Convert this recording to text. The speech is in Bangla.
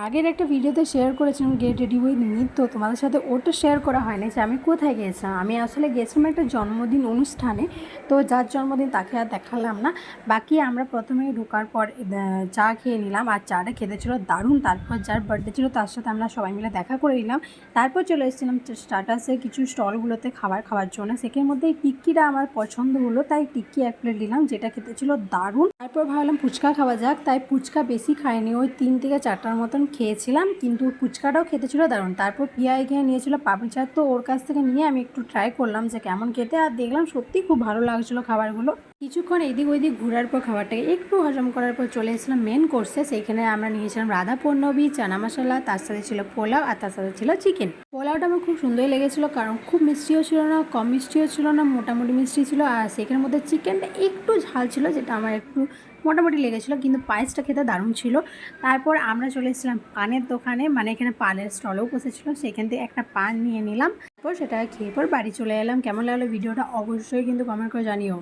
আগের একটা ভিডিওতে শেয়ার করেছিলাম গেট রেডি উইথ মি, তো তোমাদের সাথে ওটা শেয়ার করা হয়নি যে আমি কোথায় গিয়েছিলাম। আমি আসলে গেছিলাম একটা জন্মদিন অনুষ্ঠানে, তো যার জন্মদিন তাকে আর দেখালাম না। বাকি আমরা প্রথমে ঢোকার পর চা খেয়ে নিলাম, আর চাটা খেতে ছিল দারুণ। তারপর যার বার্থডে ছিল তার সাথে আমরা সবাই মিলে দেখা করে নিলাম। তারপর চলে এসেছিলাম স্টার্টাসে কিছু স্টলগুলোতে খাবার খাওয়ার জন্য। সেখানের মধ্যে এই টিক্কিটা আমার পছন্দ হলো, তাই টিক্কি এক প্লেট নিলাম, যেটা খেতে ছিল দারুণ। তারপর ভাবলাম ফুচকা খাওয়া যাক, তাই ফুচকা বেশি খাইনি, ওই 3 থেকে 4টার মতন খেয়েছিলাম, কিন্তু ফুচকাটাও খেতে ছিল দারুণ। তারপর পিয়া এখানে নিয়েছিল পাপড়ি চাট, তো ওর কাছ থেকে নিয়ে আমি একটু ট্রাই করলাম যে কেমন খেতে, আর দেখলাম সত্যি খুব ভালো লাগছিলো খাবারগুলো। কিছুক্ষণ এদিক ওইদিক ঘোরার পর খাবারটাকে একটু হজম করার পর চলে এসেছিলাম মেন কোর্সে। সেইখানে আমরা নিয়েছিলাম রাধা পণ্যবী, চানা মশলা, তার সাথে ছিল পোলাও, আর তার সাথে ছিল চিকেন। পোলাওটা আমার খুব সুন্দরই লেগেছিলো, কারণ খুব মিষ্টিও ছিল না, কম মিষ্টিও ছিল না, মোটামুটি মিষ্টি ছিল। আর সেখানের মধ্যে চিকেনটা একটু ঝাল ছিল, যেটা আমার একটু মোটামুটি লেগেছিলো, কিন্তু পায়েসটা খেতে দারুণ ছিল। তারপর আমরা চলে এসেছিলাম পানের দোকানে, মানে এখানে পানের স্টলেও বসেছিলো, সেখান থেকে একটা পান নিয়ে নিলাম। তারপর সেটা খেয়ে পর বাড়ি চলে এলাম। কেমন লাগলো ভিডিওটা অবশ্যই কিন্তু কমেন্ট করে জানিও।